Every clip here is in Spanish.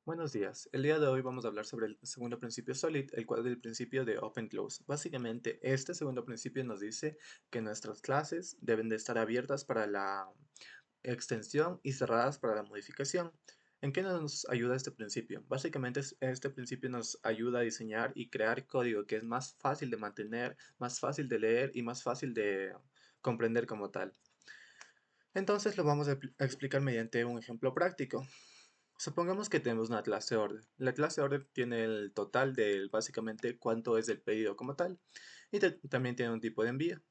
Buenos días. El día de hoy vamos a hablar sobre el segundo principio SOLID, el cual es el principio de Open Close. Básicamente, este segundo principio nos dice que nuestras clases deben de estar abiertas para la extensión y cerradas para la modificación. ¿En qué nos ayuda este principio? Básicamente, este principio nos ayuda a diseñar y crear código que es más fácil de mantener, más fácil de leer y más fácil de comprender como tal. Entonces lo vamos a explicar mediante un ejemplo práctico. Supongamos que tenemos una clase order. La clase order tiene el total de básicamente cuánto es el pedido como tal y también tiene un tipo de envío.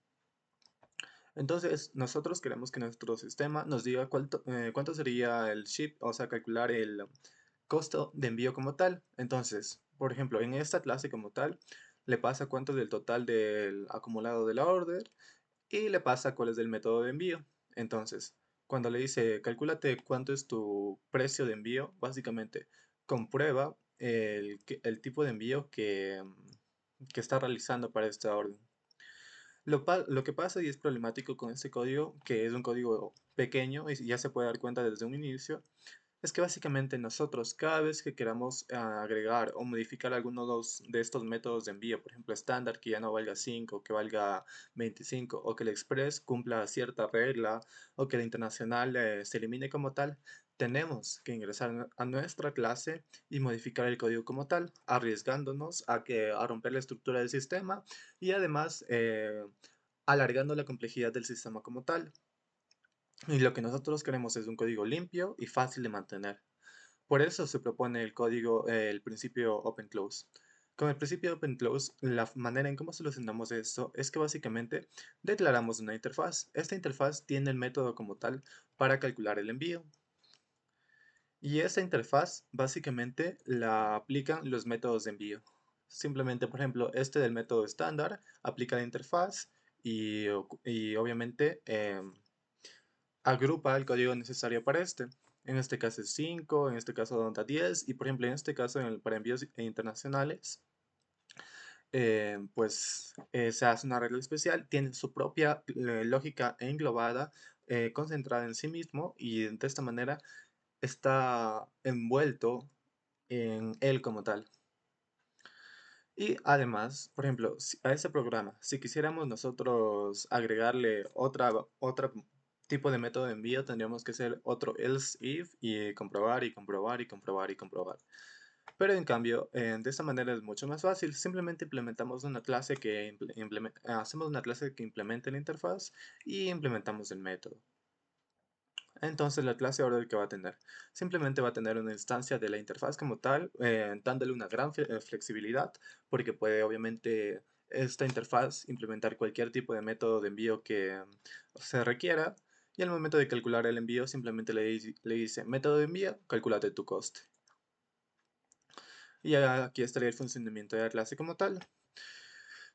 Entonces nosotros queremos que nuestro sistema nos diga cuánto sería el ship, o sea, calcular el costo de envío como tal. Entonces, por ejemplo, en esta clase como tal, le pasa cuánto del total del acumulado de la order y le pasa cuál es el método de envío. Entonces, cuando le dice, calcúlate cuánto es tu precio de envío, básicamente comprueba el tipo de envío que está realizando para esta orden. Lo que pasa y es problemático con este código, que es un código pequeño y ya se puede dar cuenta desde un inicio, es que básicamente nosotros cada vez que queramos agregar o modificar alguno de estos métodos de envío, por ejemplo estándar que ya no valga 5, que valga 25, o que el express cumpla cierta regla, o que el internacional se elimine como tal, tenemos que ingresar a nuestra clase y modificar el código como tal, arriesgándonos a romper la estructura del sistema y además alargando la complejidad del sistema como tal. Y lo que nosotros queremos es un código limpio y fácil de mantener. Por eso se propone el código, el principio Open Close. Con el principio Open Close, la manera en cómo solucionamos esto es que básicamente declaramos una interfaz. Esta interfaz tiene el método como tal para calcular el envío. Y esta interfaz básicamente la aplican los métodos de envío. Simplemente, por ejemplo, este del método estándar aplica la interfaz y obviamente agrupa el código necesario para este. En este caso es 5, en este caso da 10 y por ejemplo en este caso para envíos internacionales se hace una regla especial, tiene su propia lógica englobada, concentrada en sí mismo y de esta manera está envuelto en él como tal. Y además, por ejemplo, a ese programa, si quisiéramos nosotros agregarle otra tipo de método de envío, tendríamos que hacer otro else if y comprobar y comprobar y comprobar y comprobar. Pero en cambio, de esta manera es mucho más fácil. Simplemente implementamos una clase hacemos una clase que implemente la interfaz y implementamos el método. Entonces la clase order que va a tener, simplemente va a tener una instancia de la interfaz como tal, dándole una gran flexibilidad, porque puede obviamente esta interfaz implementar cualquier tipo de método de envío que se requiera, y al momento de calcular el envío simplemente le dice método de envío, calculate tu coste. Y aquí estaría el funcionamiento de la clase como tal.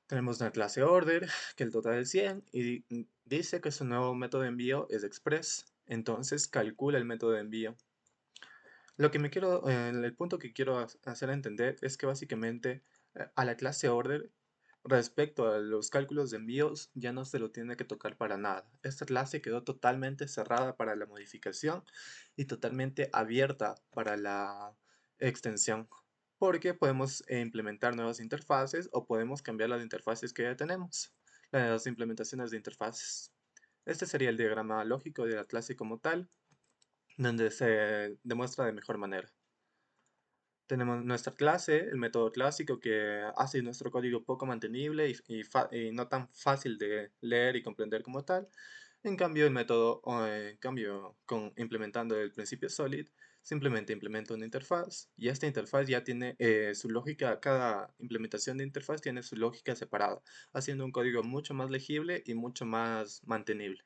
Tenemos una clase order, que el total es 100, y dice que su nuevo método de envío es express. Entonces calcula el método de envío. El punto que quiero hacer entender es que básicamente a la clase order, respecto a los cálculos de envíos, ya no se lo tiene que tocar para nada. Esta clase quedó totalmente cerrada para la modificación y totalmente abierta para la extensión, porque podemos implementar nuevas interfaces o podemos cambiar las interfaces que ya tenemos, las implementaciones de interfaces. Este sería el diagrama lógico de la clase como tal, donde se demuestra de mejor manera. Tenemos nuestra clase, el método clásico que hace nuestro código poco mantenible y no tan fácil de leer y comprender como tal. En cambio, implementando el principio SOLID, simplemente implementa una interfaz y esta interfaz ya tiene su lógica, cada implementación de interfaz tiene su lógica separada, haciendo un código mucho más legible y mucho más mantenible.